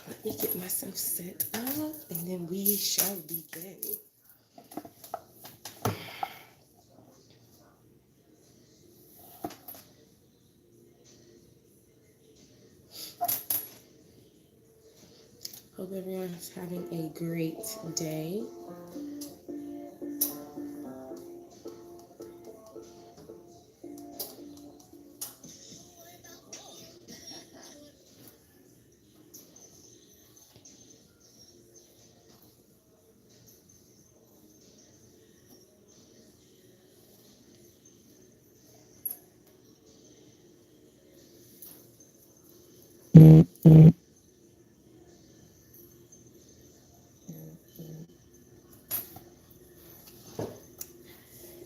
Let me get myself set up and then we shall begin. Hope everyone's having a great day.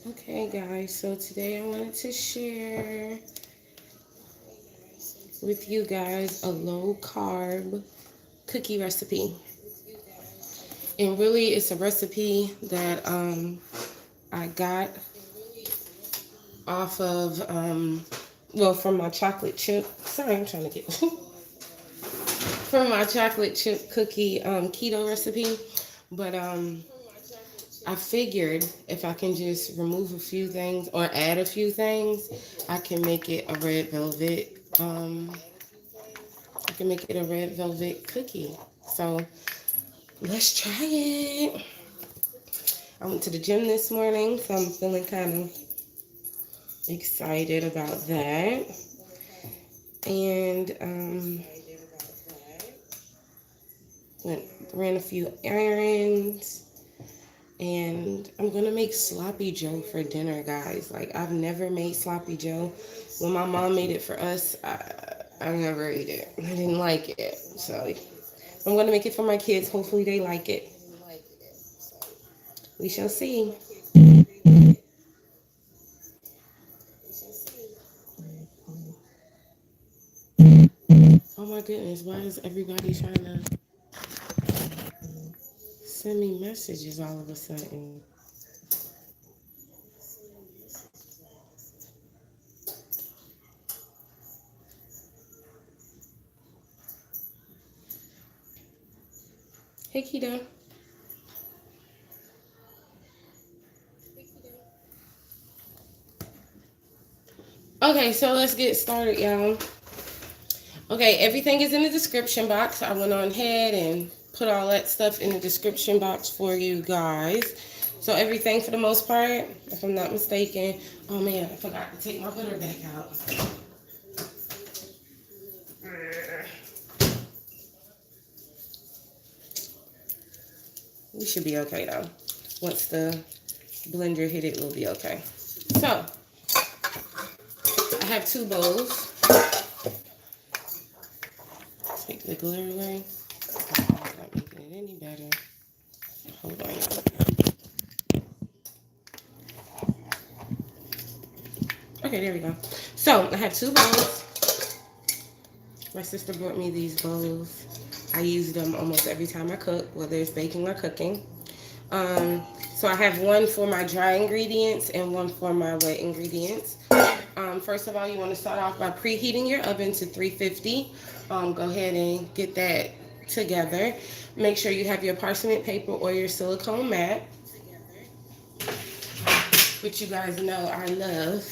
Okay guys, so today I wanted to share with you guys a low carb cookie recipe. And really it's a recipe that I got off of well, from my chocolate chip. Sorry, I'm trying to get from my chocolate chip cookie keto recipe. But I figured if I can just remove a few things or add a few things, I can make it a red velvet. I can make it a red velvet cookie. So let's try it. I went to the gym this morning, so I'm feeling kind of excited about that. And ran a few errands. And I'm gonna make sloppy joe for dinner, guys. Like, I've never made sloppy joe. When my mom made it for us, I never ate it. I didn't like it. So I'm gonna make it for my kids. Hopefully they like it. We shall see. Oh my goodness, why is everybody trying to send me messages all of a sudden? Hey, Keto. Okay, so let's get started, y'all. Okay, everything is in the description box. I went on ahead and put all that stuff in the description box for you guys. So everything for the most part, if I'm not mistaken. Oh man, I forgot to take my butter back out. We should be okay though. Once the blender hit it, we'll be okay. So, I have 2 bowls. Take the glitter away. Not making it any better. Hold on, y'all. Okay, there we go. So, I have 2 bowls. My sister brought me these bowls. I use them almost every time I cook, whether it's baking or cooking. So I have one for my dry ingredients and one for my wet ingredients. First of all, you want to start off by preheating your oven to 350. Go ahead and get that together. Make sure you have your parchment paper or your silicone mat, which you guys know I love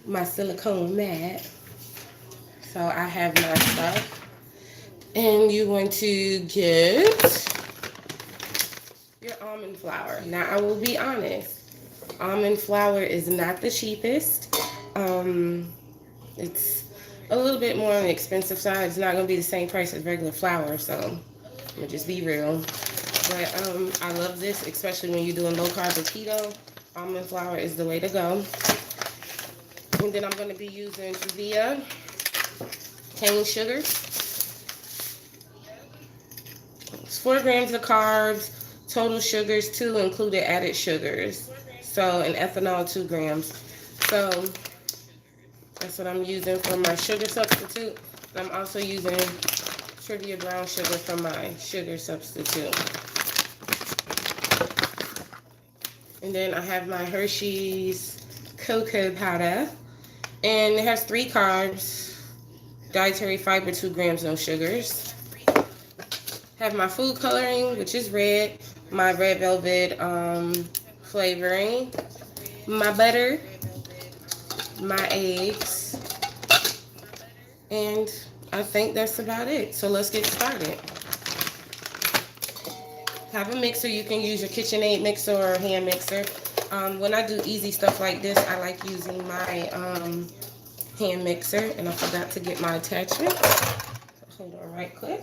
my silicone mat. So I have my stuff. And you want to get your almond flour. Now, I will be honest. Almond flour is not the cheapest. It's a little bit more on the expensive side. It's not going to be the same price as regular flour, so I'm going to just be real. But I love this, especially when you're doing low carb or keto. Almond flour is the way to go. And then I'm going to be using Truvia sugar. It's 4 grams of carbs, total sugars 2 included added sugars. So, and ethanol 2 grams. So, that's what I'm using for my sugar substitute. And I'm also using Truvia brown sugar for my sugar substitute. And then I have my Hershey's cocoa powder. And it has 3 carbs, dietary fiber 2 grams, no sugars. Have my food coloring, which is red, my red velvet flavoring, my butter, my eggs, and I think that's about it. So let's get started. Have a mixer. You can use your KitchenAid mixer or hand mixer. When I do easy stuff like this, I like using my hand mixer, and I forgot to get my attachment. Hold on right quick.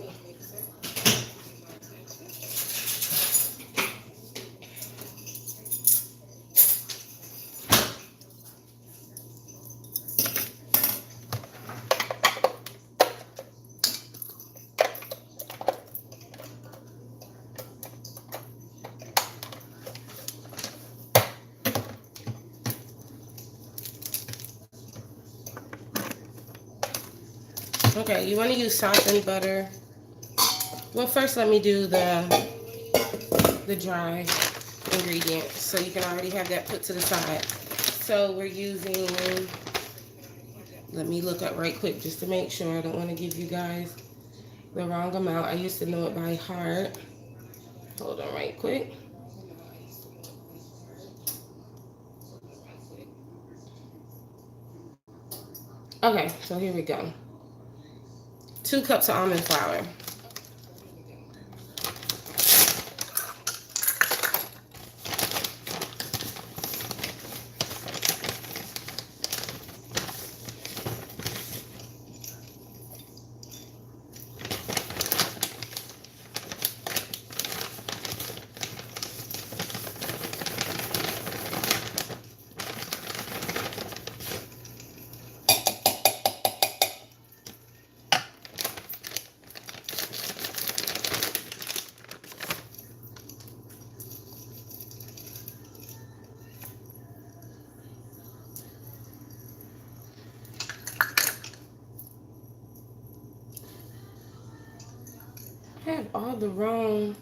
Okay, you want to use softened butter. Well, first let me do the dry ingredients, so you can already have that put to the side. So we're using, let me look up right quick just to make sure. I don't want to give you guys the wrong amount. I used to know it by heart. Hold on right quick. Okay, so here we go. 2 cups of almond flour. I have all the wrong.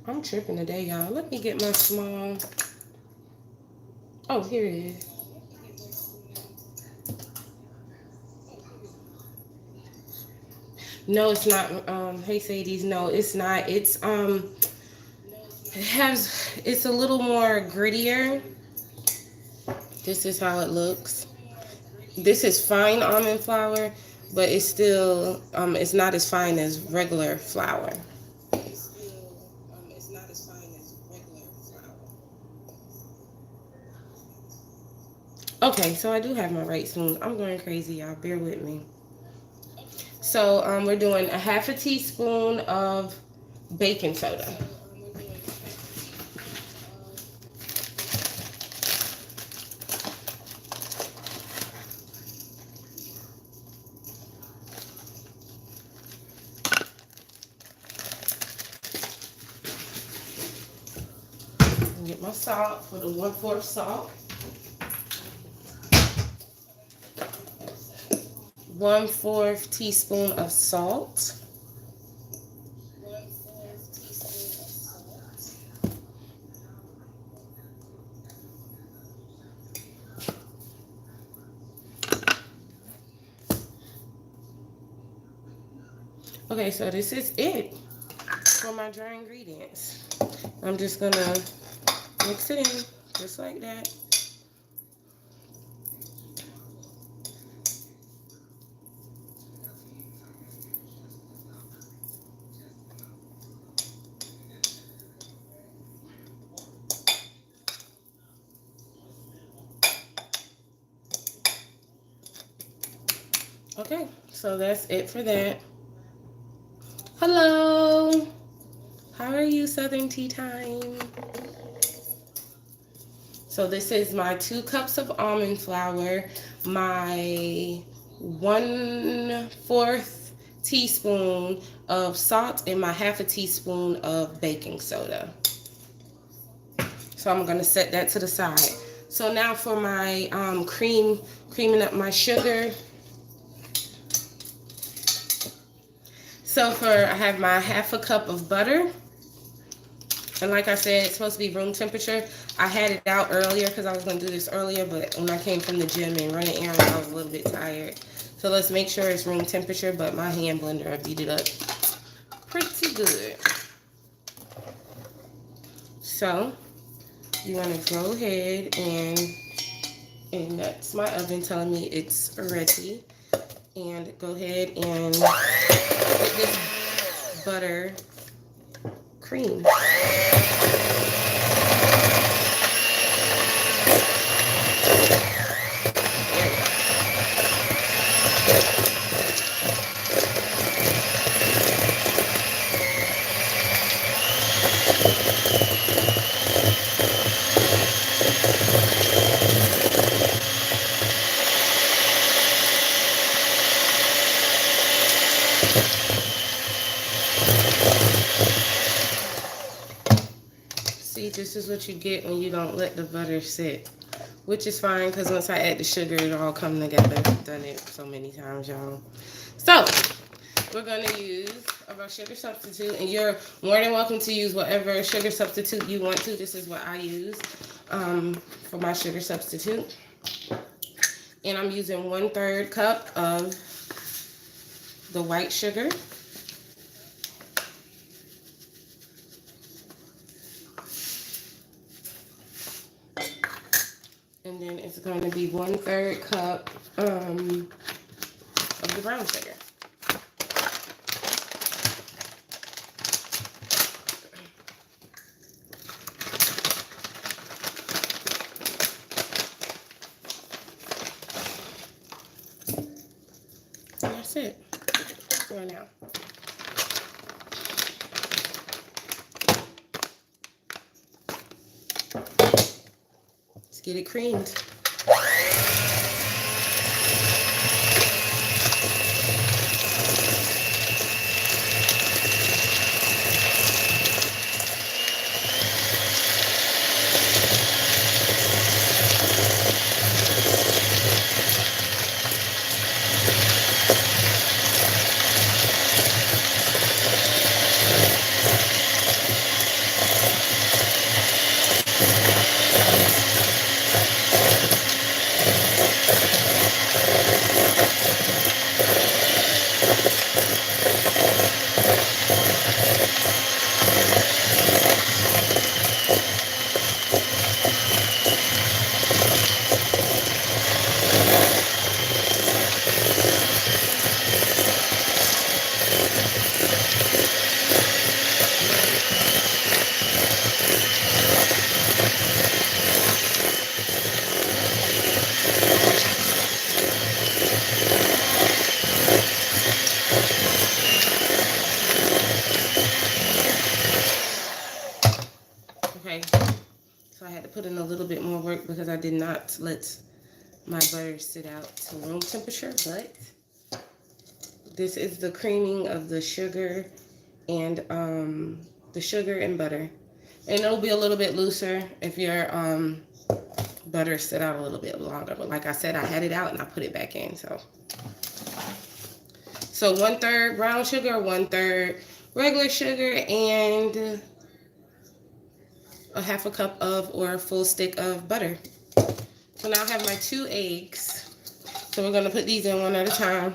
I'm tripping today, y'all. Let me get my small. Oh, here it is. No, it's not. Hey Sadie's. No, it's not. It's it's a little more grittier. This is how it looks. This is fine almond flour, but it's still it's not as fine as regular flour. Okay, so I do have my right spoon. I'm going crazy, y'all. Bear with me. So we're doing a half a teaspoon of baking soda. Get my salt for the 1/4 salt. 1/4 teaspoon of salt. Okay, so this is it for my dry ingredients. I'm just gonna mix it in just like that. Okay, so that's it for that. Hello, how are you, Southern Tea Time? So this is my 2 cups of almond flour, my 1/4 teaspoon of salt, and my half a teaspoon of baking soda. So I'm gonna set that to the side. So now for my creaming up my sugar. So I have my 1/2 cup of butter. And like I said, it's supposed to be room temperature. I had it out earlier because I was going to do this earlier, but when I came from the gym and running errands, I was a little bit tired. So let's make sure it's room temperature, but my hand blender, I beat it up pretty good. So you want to go ahead and that's my oven telling me it's ready. And go ahead and get this butter cream. See, this is what you get when you don't let the butter sit, which is fine because once I add the sugar, it'll all come together. I've done it so many times, y'all. So we're going to use our sugar substitute, and you're more than welcome to use whatever sugar substitute you want to. This is what I use for my sugar substitute. And I'm using 1/3 cup of the white sugar. And then it's going to be 1/3 cup of the brown sugar. And that's it. Go now. Let's get it creamed. Okay, so I had to put in a little bit more work because I did not let my butter sit out to room temperature, but this is the creaming of the sugar and butter. And it'll be a little bit looser if your butter sit out a little bit longer. But like I said, I had it out and I put it back in. So 1/3 brown sugar, 1/3 regular sugar, and a 1/2 cup of or a full stick of butter. So now I have my 2 eggs. So we're going to put these in one at a time.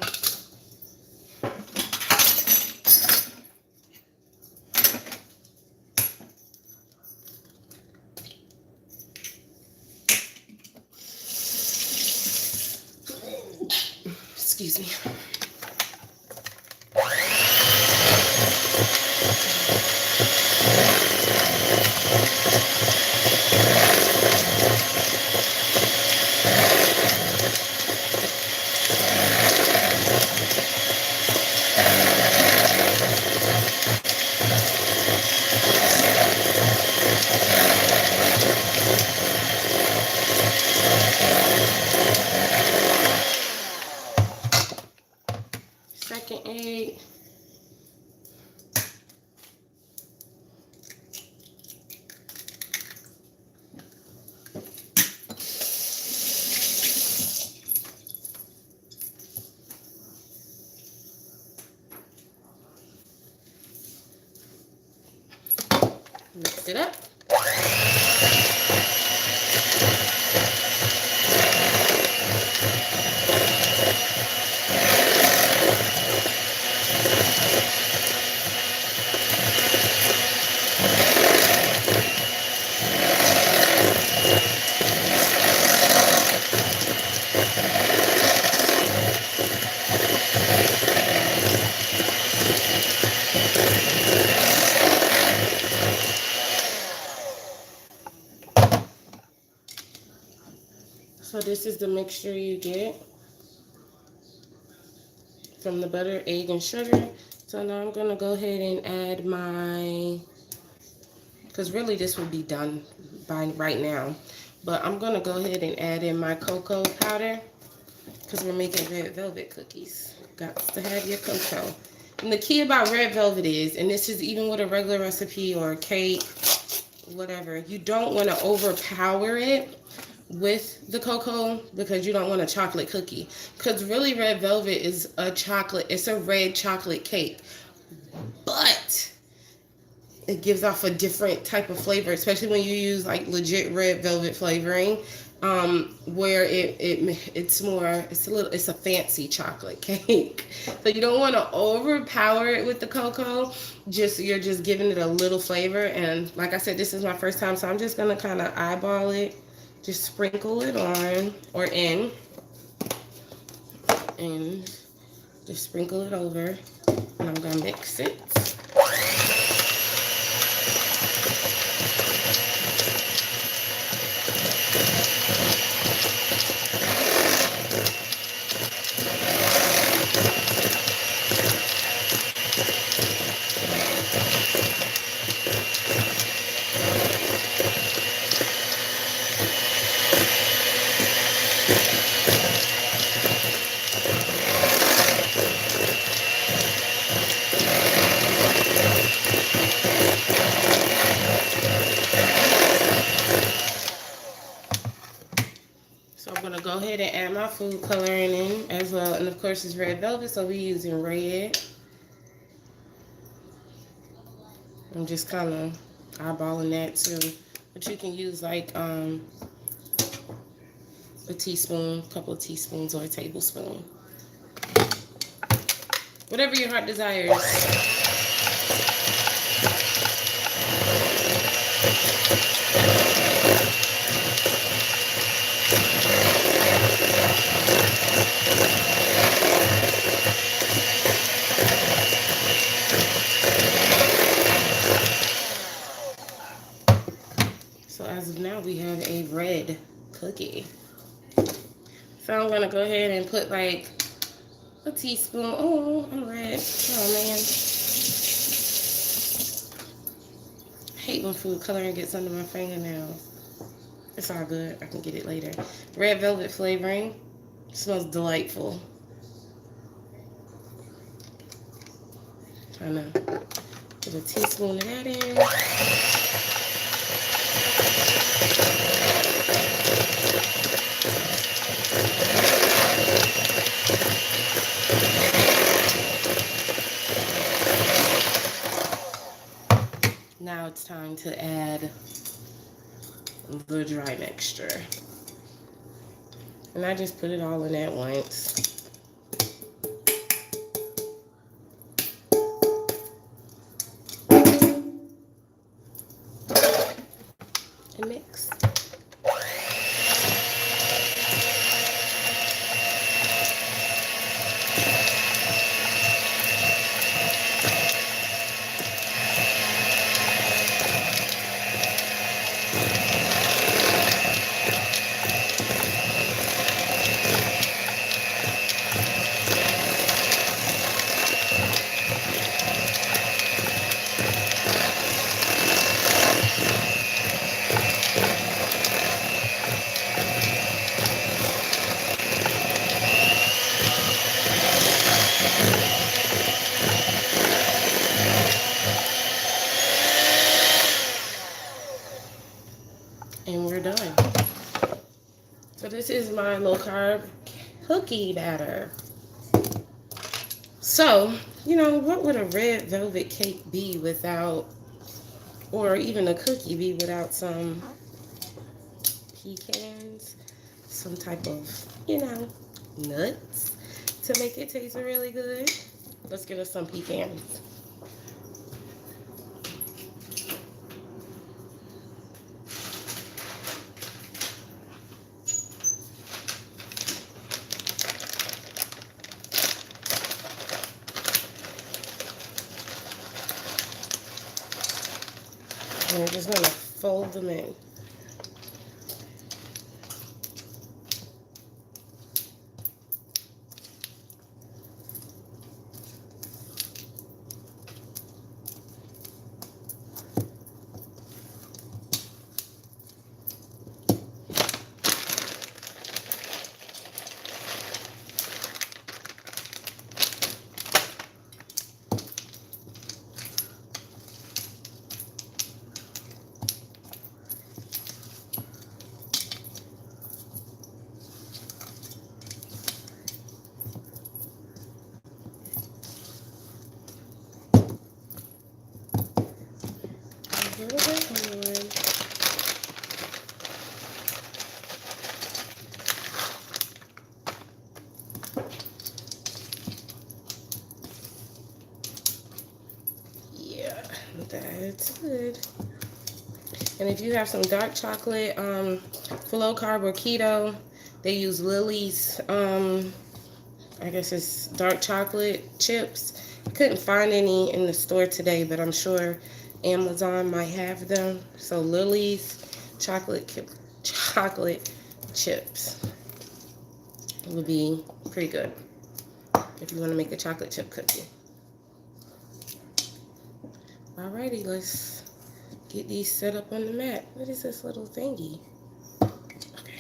Excuse me. Second egg. Mix it up. this is the mixture you get from the butter, egg, and sugar. So now I'm going to go ahead and add my, because really this would be done by right now. But I'm going to go ahead and add in my cocoa powder because we're making red velvet cookies. Got to have your cocoa. And the key about red velvet is, and this is even with a regular recipe or a cake, whatever, you don't want to overpower it with the cocoa because you don't want a chocolate cookie. Because really red velvet is a chocolate, it's a red chocolate cake. But it gives off a different type of flavor, especially when you use like legit red velvet flavoring, where it's a fancy chocolate cake. So you don't want to overpower it with the cocoa. You're just giving it a little flavor. And like I said, this is my first time, so I'm just gonna kind of eyeball it, just sprinkle it on or in, and just sprinkle it over. And I'm gonna mix it. So I'm going to go ahead and add my food coloring in as well. And of course it's red velvet, so we're using red. I'm just kind of eyeballing that too. But you can use like a teaspoon, a couple of teaspoons, or a tablespoon. Whatever your heart desires. So as of now, we have a red cookie. So I'm gonna go ahead and put like a teaspoon. Oh, I'm red. Oh man. I hate when food coloring gets under my fingernails. It's all good. I can get it later. Red velvet flavoring. Smells delightful. Trying to put a teaspoon of that in. Now it's time to add the dry mixture. And I just put it all in at once. And mix. And we're done. So this is my low carb cookie batter. So, you know, what would a red velvet cake be without, or even a cookie be without some pecans, some type of, you know, nuts to make it taste really good? Let's get us some pecans. And we're just going to fold them in. little bit more. Yeah, that's good. And if you have some dark chocolate, for low carb or keto, they use Lily's, I guess it's dark chocolate chips. I couldn't find any in the store today, but I'm sure Amazon might have them. So Lily's chocolate chips would be pretty good if you want to make a chocolate chip cookie. Alrighty, let's get these set up on the mat. What is this little thingy? Okay.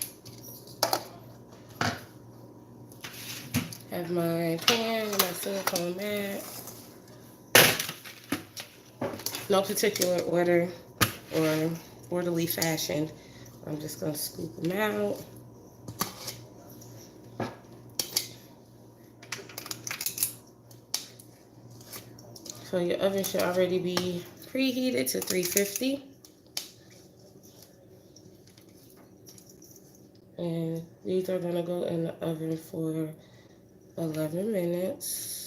Have my pan and my silicone mat. No particular order or orderly fashion. I'm just going to scoop them out. So your oven should already be preheated to 350. And these are going to go in the oven for 11 minutes.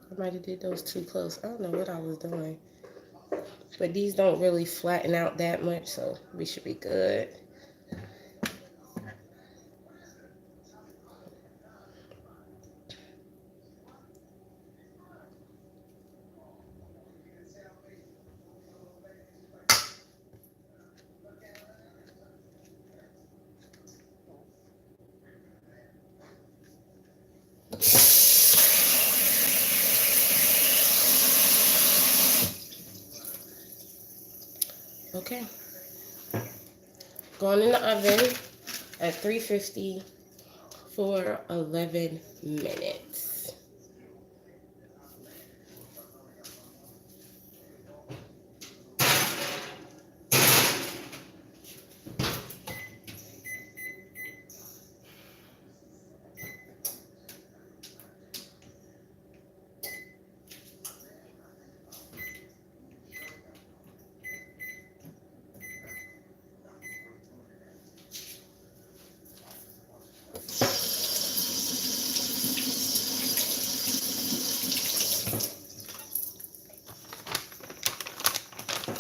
I might have did those too close. I don't know what I was doing. But these don't really flatten out that much, so we should be good. Okay. Going in the oven at 350 for 11 minutes.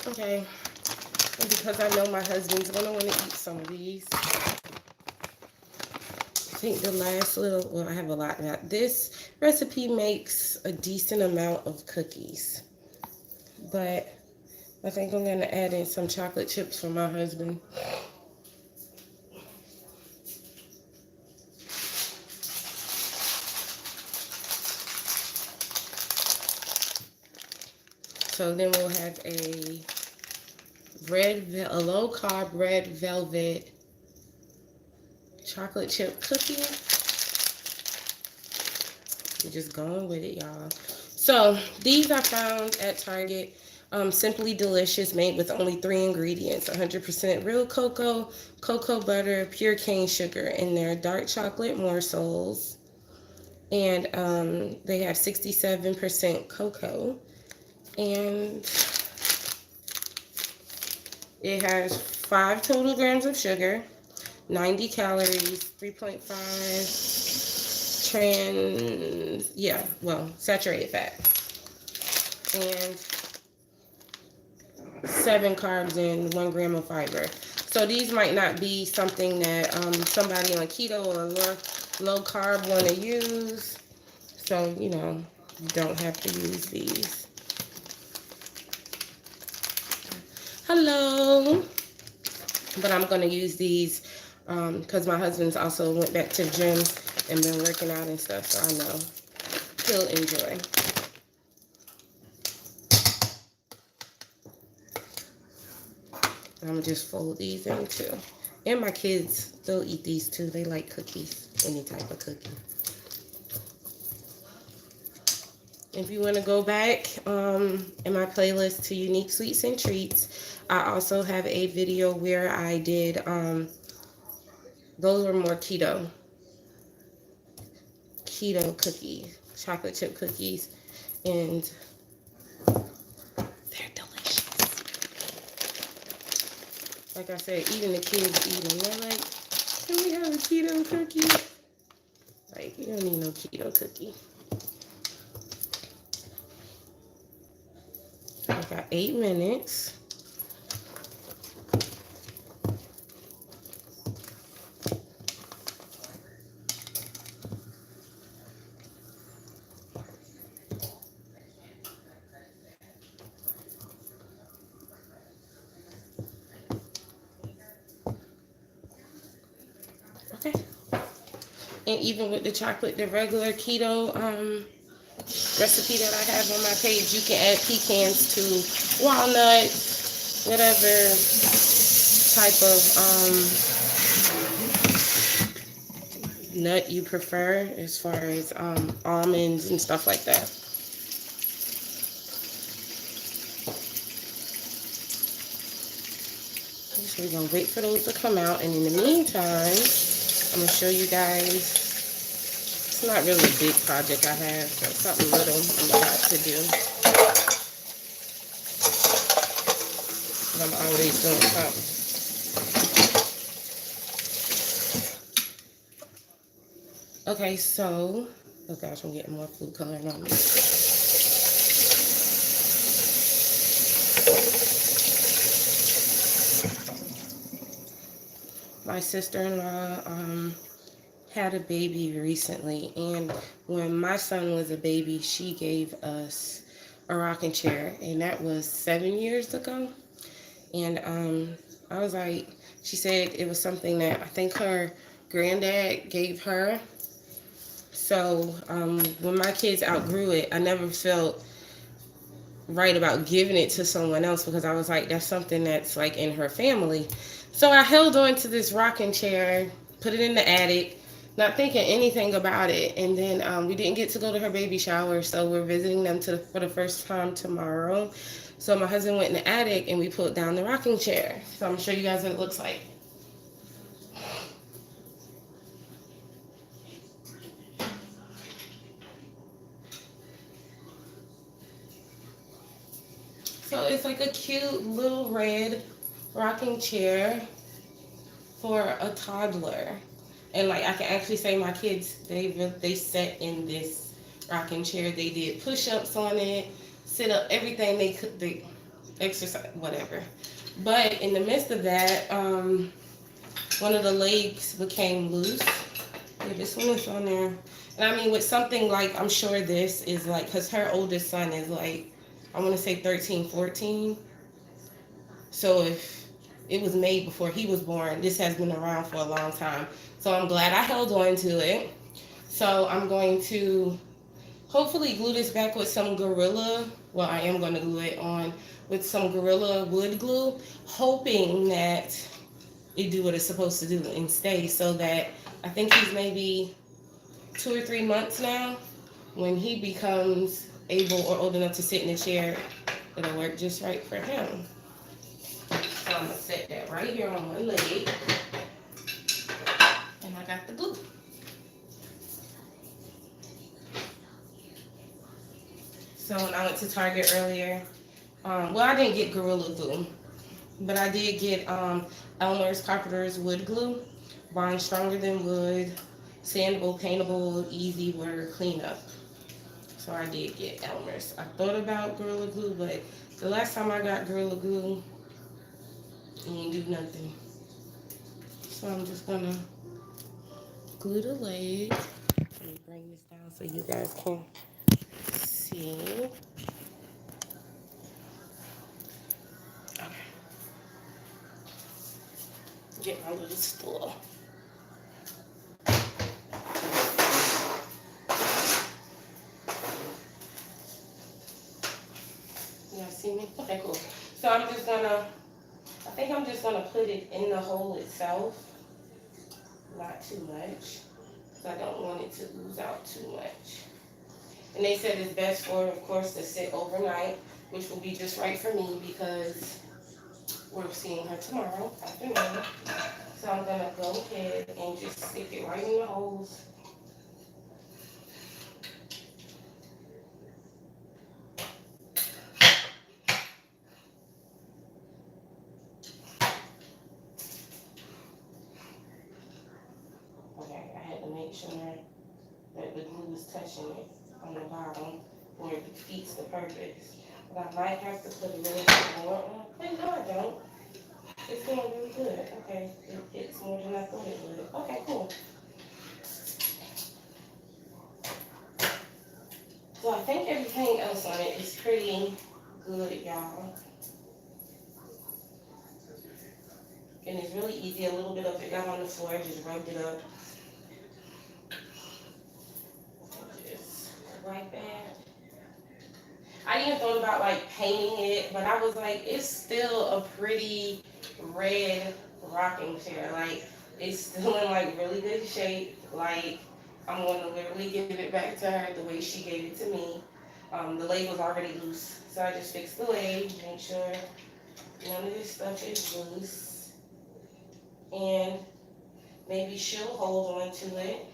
Okay, and because I know my husband's gonna want to eat some of these, I think the last little, well, I have a lot now. This recipe makes a decent amount of cookies, but I think I'm gonna add in some chocolate chips for my husband. So then we'll have a low carb red velvet chocolate chip cookie. We're just going with it, y'all. So these I found at Target. Simply delicious, made with only 3 ingredients: 100% real cocoa, cocoa butter, pure cane sugar, and they're dark chocolate morsels. And they have 67% cocoa. And it has 5 total grams of sugar, 90 calories, 3.5 saturated fat. and 7 carbs and 1 gram of fiber. So these might not be something that somebody on keto or low carb want to use. So, you know, you don't have to use these. Hello. But I'm going to use these because my husband's also went back to the gym and been working out and stuff. So I know he'll enjoy. I'm going to just fold these in too. And my kids, they'll eat these too. They like cookies, any type of cookie. If you want to go back in my playlist to Unique Sweets and Treats, I also have a video where I did, those were more keto cookies, chocolate chip cookies, and they're delicious. Like I said, even the kids eat them. They're like, can we have a keto cookie? Like, you don't need no keto cookie. I got 8 minutes. Okay. And even with the chocolate, the regular keto recipe that I have on my page, you can add pecans to walnuts, whatever type of nut you prefer, as far as almonds and stuff like that. So we're gonna wait for those to come out, and in the meantime, I'm gonna show you guys. It's not really a big project I have, but something little I'm about to do. But I'm always doing something. Okay, so, oh gosh, I'm getting more food coloring on me. My sister-in-law had a baby recently, and when my son was a baby, she gave us a rocking chair, and that was 7 years ago. And I was like, she said it was something that I think her granddad gave her. So when my kids outgrew it, I never felt right about giving it to someone else, because I was like, that's something that's like in her family. So I held on to this rocking chair, put it in the attic, not thinking anything about it. And then we didn't get to go to her baby shower, so we're visiting them for the first time tomorrow. So my husband went in the attic and we put down the rocking chair. So I'm going to show you guys what it looks like. So it's like a cute little red rocking chair for a toddler. And like I can actually say my kids, they sat in this rocking chair. They did push-ups on it, sit up, everything they could, they exercise, whatever. But in the midst of that, one of the legs became loose. Yeah, this one is on there. And I mean, with something like, I'm sure this is like, because her oldest son is like, I want to say 13, 14. So if it was made before he was born, this has been around for a long time. So I'm glad I held on to it. So I'm going to hopefully glue this back with some Gorilla. Well, I am going to glue it on with some Gorilla wood glue, hoping that it do what it's supposed to do and stay, so that I think he's maybe 2 or 3 months now. When he becomes able or old enough to sit in a chair, it'll work just right for him. So I'm going to set that right here on one leg. And I got the glue. So when I went to Target earlier, well, I didn't get Gorilla Glue, but I did get Elmer's Carpenter's Wood Glue. Bond stronger than wood, sandable, paintable, easy wear cleanup. So I did get Elmer's. I thought about Gorilla Glue, but the last time I got Gorilla Glue, it didn't do nothing. So I'm just gonna glue the leg. Let me bring this down so you guys can see. Okay. Get my little stool. You guys see me? Okay, cool. So I think I'm just gonna put it in the hole itself. Not too much. So I don't want it to ooze out too much. And they said it's best for, of course, to sit overnight, which will be just right for me because we're seeing her tomorrow afternoon. So I'm gonna go ahead and just stick it right in the holes. Okay, I had to make sure that the glue is touching it on the bottom where it defeats the purpose. But I might have to put a little bit more on. But no, I don't. It's doing really good. Okay, it's more than I thought it would. Okay, cool. So I think everything else on it is pretty good, y'all. And it's really easy. A little bit of it got on the floor, just rubbed it up. Just like that. I even thought about like painting it, but I was like, it's still a pretty red rocking chair. Like, it's still in like really good shape. Like, I'm going to literally give it back to her the way she gave it to me. The leg was already loose, so I just fixed the leg, make sure none of this stuff is loose. And maybe she'll hold on to it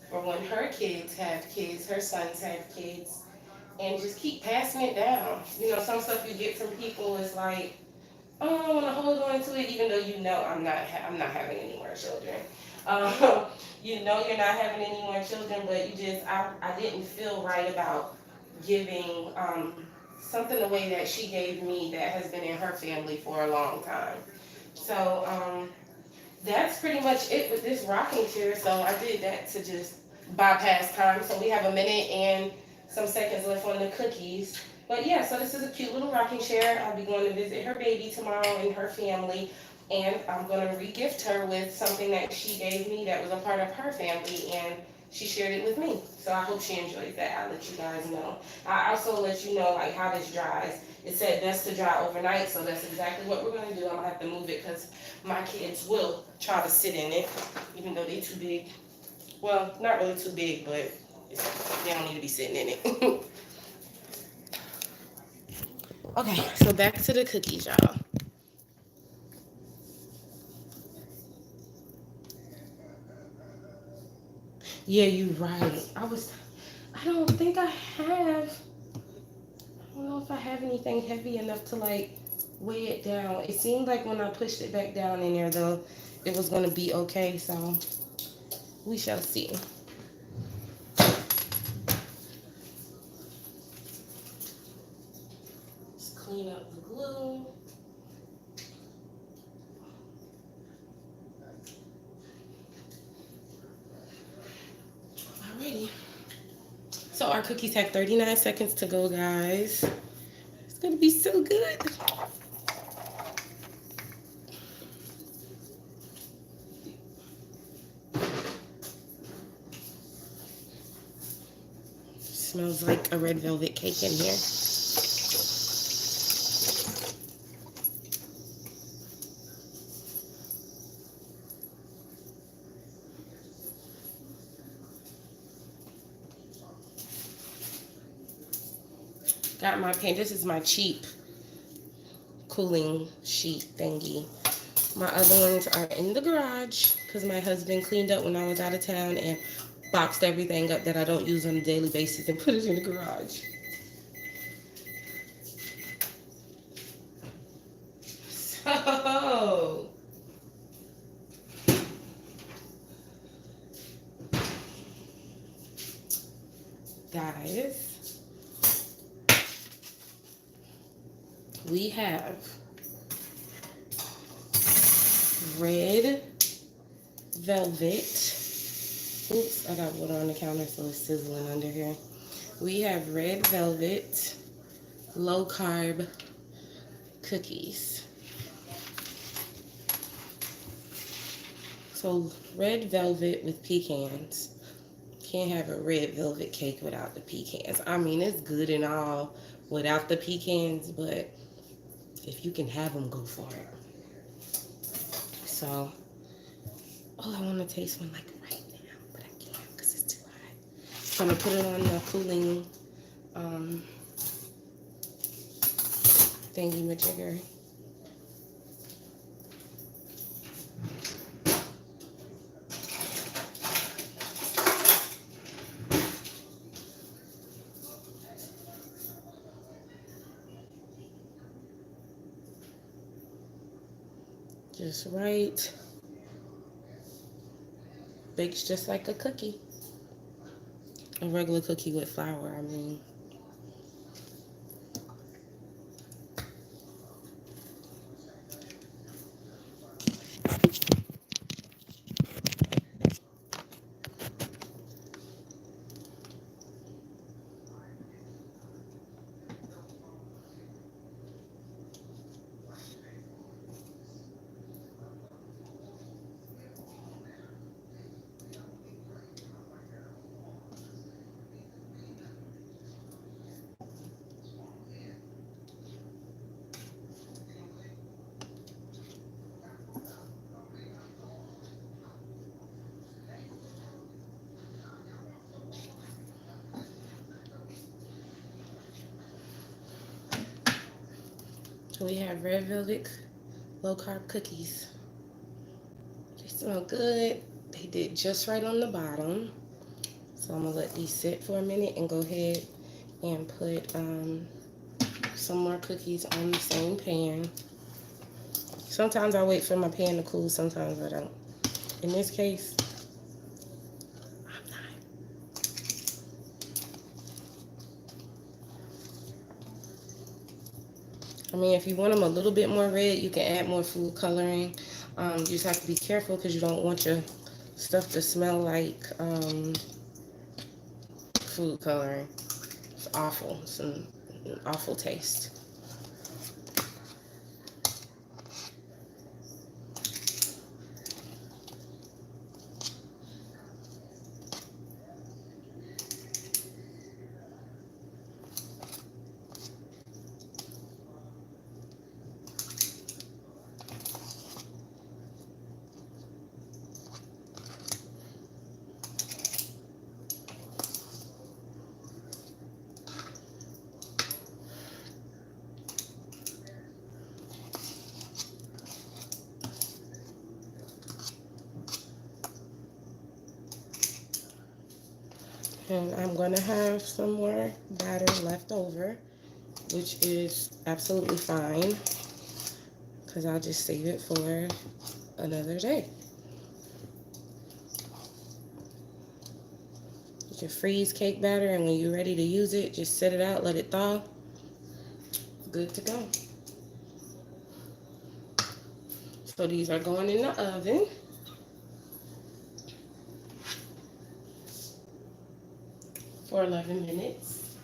for when her kids have kids, her sons have kids, and just keep passing it down. You know, some stuff you get from people is like, oh, I want to hold on to it, even though you know I'm not having any more children. You know you're not having any more children, but you just, I didn't feel right about giving something away that she gave me that has been in her family for a long time. So that's pretty much it with this rocking chair. So I did that to just bypass time. So we have a minute and some seconds left on the cookies. But yeah, so this is a cute little rocking chair. I'll be going to visit her baby tomorrow and her family. And I'm going to re-gift her with something that she gave me that was a part of her family. And she shared it with me. So I hope she enjoys that. I'll let you guys know. I also let you know like how this dries. It said best to dry overnight, so that's exactly what we're going to do. I'm going to have to move it because my kids will try to sit in it, even though they're too big. Well, not really too big, but they don't need to be sitting in it. Okay, so back to the cookies, y'all. Yeah, you're right. I don't think I have. I don't know if I have anything heavy enough to like weigh it down. It seemed like when I pushed it back down in there though, it was gonna be okay, so we shall see. Just clean up the glue. Alrighty. So our cookies have 39 seconds to go, guys. It's gonna be so good. Smells like a red velvet cake in here. Got my pan. This is my cheap cooling sheet thingy. My other ones are in the garage because my husband cleaned up when I was out of town and boxed everything up that I don't use on a daily basis and put it in the garage. So, guys, we have red velvet. Oops, I got water on the counter, so it's sizzling under here. We have red velvet low carb cookies. So red velvet with pecans. Can't have a red velvet cake without the pecans. I mean, it's good and all without the pecans, but if you can have them, go for it. So, oh, I want to taste one like right now, but I can't because it's too hot. So I'm going to put it on the cooling thingy-majigger. Just right. Bakes just like a cookie. A regular cookie with flour, I mean. So we have red velvet low carb cookies. They smell good. They did just right on the bottom. So I'm gonna let these sit for a minute and go ahead and put some more cookies on the same pan. Sometimes I wait for my pan to cool, sometimes I don't. In this case, I'm not. I mean, if you want them a little bit more red, you can add more food coloring. You just have to be careful because you don't want your stuff to smell like food coloring. It's awful. It's an awful taste. And I'm going to have some more batter left over, which is absolutely fine because I'll just save it for another day. You can freeze cake batter, and when you're ready to use it, just set it out, let it thaw. Good to go. So these are going in the oven. For 11 minutes.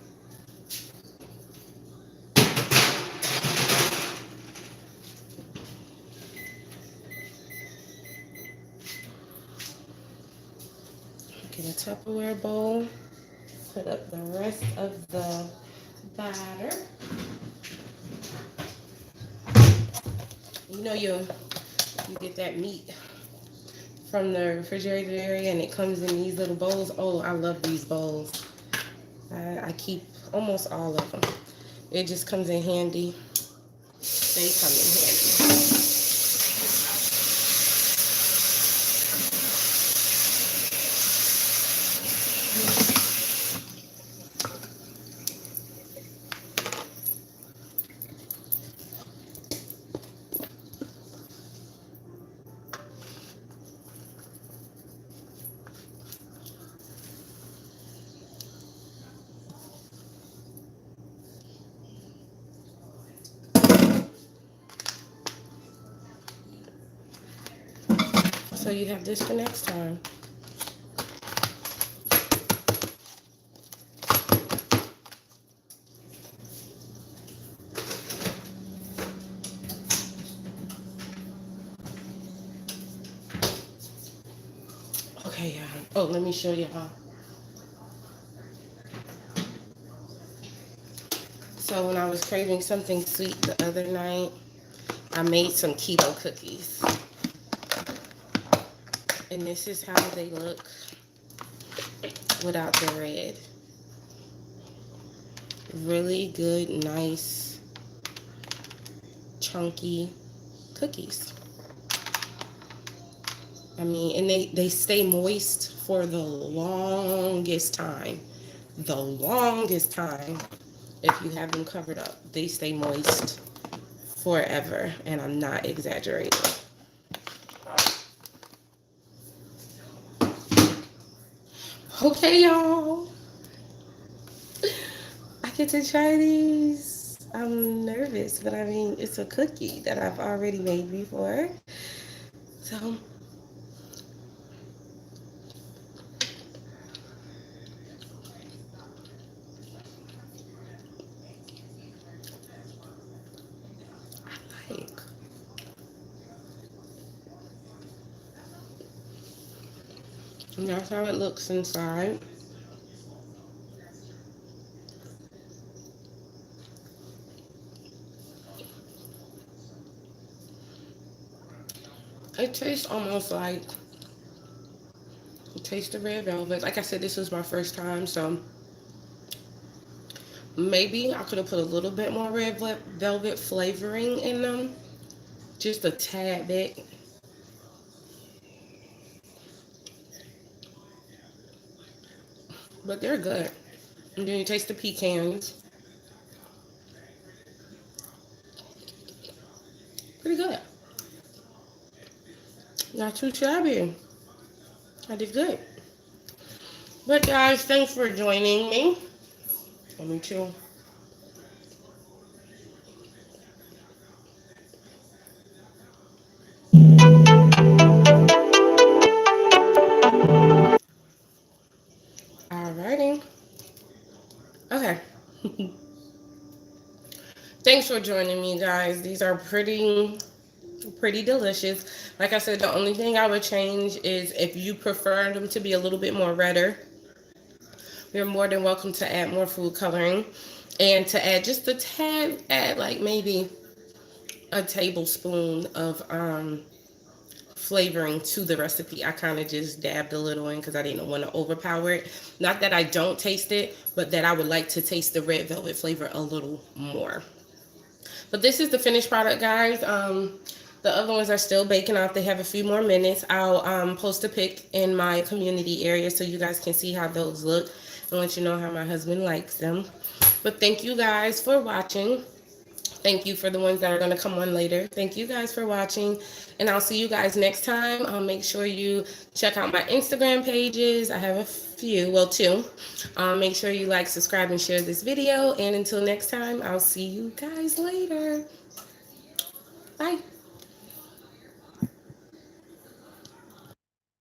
Get a Tupperware bowl, put up the rest of the batter. You know you get that meat from the refrigerator area and it comes in these little bowls. Oh, I love these bowls. I keep almost all of them. It just comes in handy. They come in handy. So you have this for next time. Okay, y'all. Oh, let me show y'all. So when I was craving something sweet the other night, I made some keto cookies. And this is how they look without the red. Really good, nice, chunky cookies. I mean, and they stay moist for the longest time. The longest time. If you have them covered up, they stay moist forever. And I'm not exaggerating. Okay, y'all. I get to try these. I'm nervous, but I mean, it's a cookie that I've already made before. So, I like. And that's how it looks inside. It tastes almost like, it tastes the red velvet. Like I said, this was my first time, so maybe I could have put a little bit more red velvet flavoring in them. Just a tad bit. But they're good. And then you taste the pecans. Pretty good. Not too shabby. I did good. But guys, thanks for joining me. Let me chill. Alrighty. Okay. Thanks for joining me, guys. These are pretty delicious. Like I said, the only thing I would change is if you prefer them to be a little bit more redder, you're more than welcome to add more food coloring. And to add just a tad, add like maybe a tablespoon of flavoring to the recipe. I kind of just dabbed a little in because I didn't want to overpower it. Not that I don't taste it, but that I would like to taste the red velvet flavor a little more. But this is the finished product, guys. The other ones are still baking off. They have a few more minutes. I'll post a pic in my community area so you guys can see how those look and let you know how my husband likes them. But thank you guys for watching. Thank you for the ones that are going to come on later. Thank you guys for watching. And I'll see you guys next time. Make sure you check out my Instagram pages. I have a few, well, two. Make sure you like, subscribe, and share this video. And until next time, I'll see you guys later. Bye.